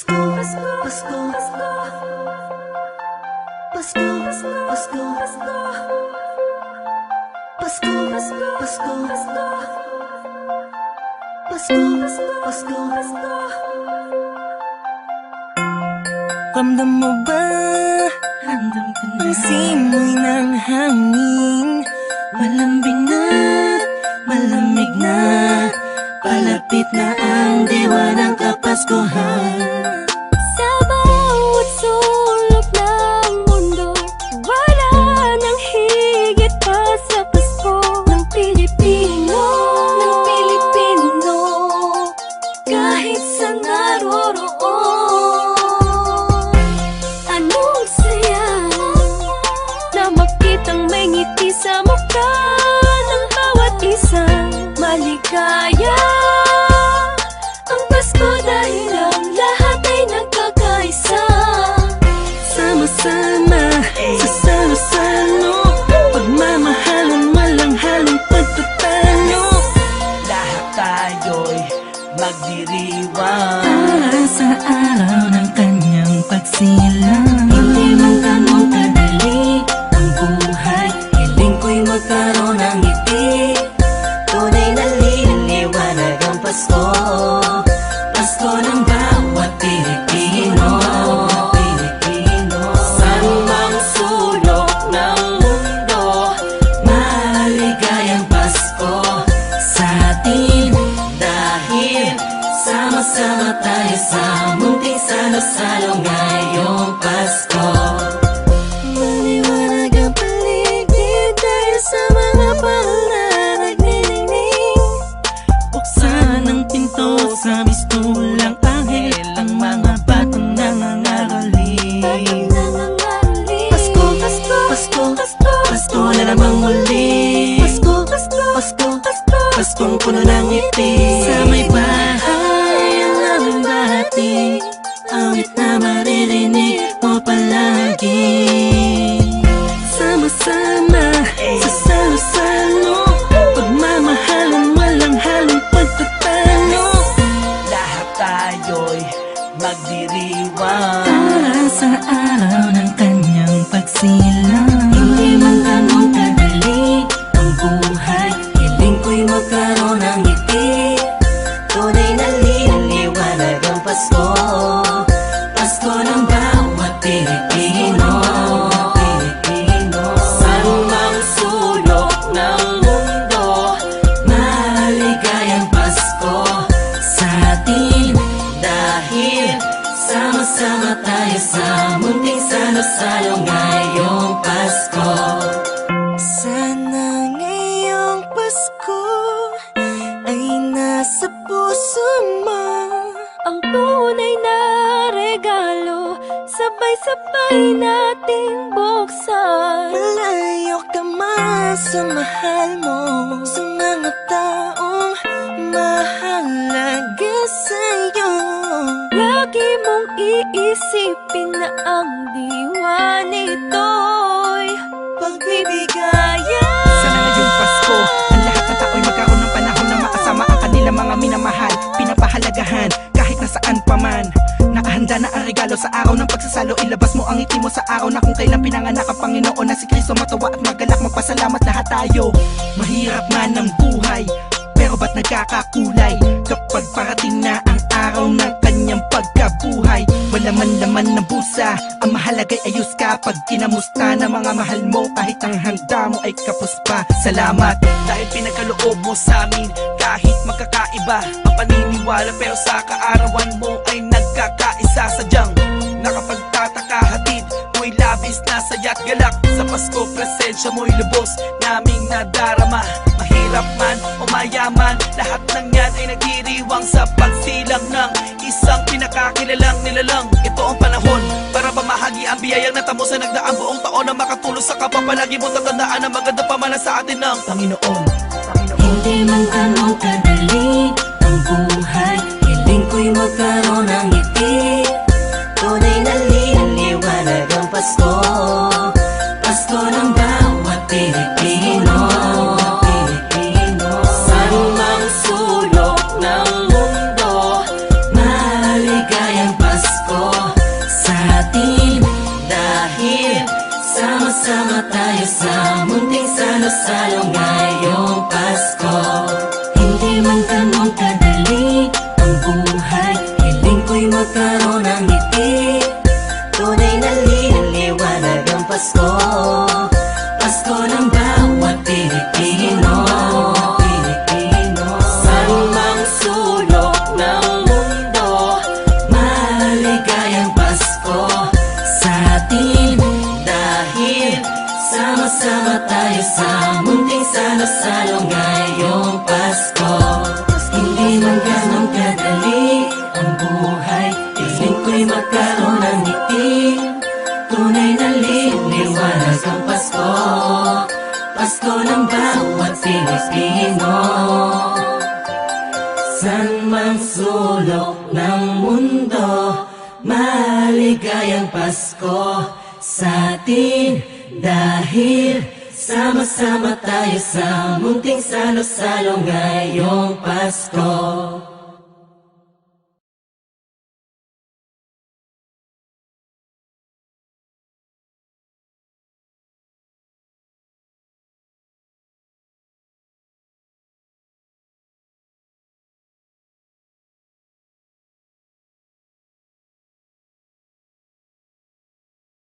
Pasko, Pasko, Pasko, Pasko, Pasko, Pasko, Pasko, Pasko, Pasko. Ramdam mo ba? Ramdam ko na. Ang simoy ng hangin, malambing na, malamig na. Palapit na ang diwa ng Kapaskuhan. Sa bawat sulok ng mundo, wala nang higit pa sa Pasko ng Pilipino, ng Pilipino. Kahit sa naroroon, anong saya na makitang may ngiti sa mukha ng bawat isang maligaya. Ang Pasko dahil ang lahat ay nagkakaisa. Sama-sama sa salo-salo, pagmamahalan walang halong pagtatalo. Lahat tayo'y magdiriwang para sa araw ng kanyang pagsilang. Hindi man ganong kadali ang buhay, hiling ko'y magkaroon ng ngiti. Tunay na liliwanag ang Pasko, Pasko ng bawat Pilipino. Saan mang sulok ng mundo, maligayang Pasko sa atin. Dahil sama-sama tayo sa munting salo-salo ngayong Pasko. Maliwanag ang paligid dahil sa mga banal na nagniningning. Buksan ang pinto sa mistulang anghel, ang mga batang nangangaroling. Pasko, Pasko, Pasko, Pasko, Pasko na namang muli. Pasko, Pasko, Pasko, Pasko, Paskong puno ng ngiti. Sa may bahay ang aming bahati, awit na maririnig mo palagi. Sama-sama sa salo-salo, pagmamahalan walang halong pagtatalo. Lahat tayo'y magdiriwang para sa araw ng kanyang pagsilang. Hindi man ganong kadali ang buhay, hiling ko'y magkaroon ng ngiti. Tunay na liliwanag ang Pasko, Pasko ng bawat Pilipino. Saan mang sulok ng mundo, maligayang Pasko sa atin. Dahil sama-sama tayo sa munting salo-salo ngayong Pasko. Sana ngayong Pasko ay nasa puso mo Ang tunay na regalo, sabay-sabay nating buksan. Malayo ka man sa mahal mo, sa mga taong mahalaga sa'yo. Lagi mong iisipin na ang diwa nito'y pagbibigayan. Sana ngayong Pasko, ang lahat ng tao'y magkaroon ng panahon na makasama ang kanilang mga minamahal, pinapahalagahan kahit nasaan pa man. Nakahanda na ang regalo sa araw ng pagsasalo, ilabas mo ang ngiti mo sa araw na kung kailan pinanganak ang Panginoon na si Kristo. Matawa at magalak, magpasalamat lahat tayo. Mahirap man ang buhay, pero ba't nagkakakulay kapag parating na ang araw ng kanyang pagkabuhay? Wala man laman ng busa, ang mahalaga'y ayos ka pag kinamusta ng mga mahal mo. Kahit ang handa mo ay kapos pa. Salamat dahil pinagkaloob mo sa amin. Kahit magkakaiba ang paniniwala, pero sa kaarawan mo ay nagkakaisa. Sadyang nakapagtataka, hatid mo'y labis na saya't galak. Sa Pasko presensya mo'y lubos naming nadarama. Mahirap man o mayaman, lahat ng yan ay nagdiriwang sa pagsilang ng isang pinakakilalang nilalang. Ito ang panahon para pamahagi ang biyayang natamo sa nagdaang buong taon, na makatulong sa kapwa. Palagi mo tatandaan na maganda pa man sa atin ng Panginoon. Hindi man ganong kadali ang buhay, hiling ko'y magkaroon ng ngiti. Tunay na liliwanag ang Pasko, Pasko ng bawat Pilipino. Saan mang sulok ng mundo, maligayang Pasko. magkaroon ng ngiti. Tunay na liwanag ang Pasko, Pasko ng bawat Pilipino. Saan mang sulok ng mundo, maligayang Pasko sa atin. Dahil sama-sama tayo sa munting salo-salo ngayong Pasko. Hindi man ganong kadali ang buhay, piling ko'y magkaroon ng ngiti. Tunay na liwanag ang Pasko, Pasko ng bawat Pilipino. San mang sulok ng mundo, maligayang Pasko sa atin. Dahil sama-sama tayo sa munting salo-salo ngayong Pasko.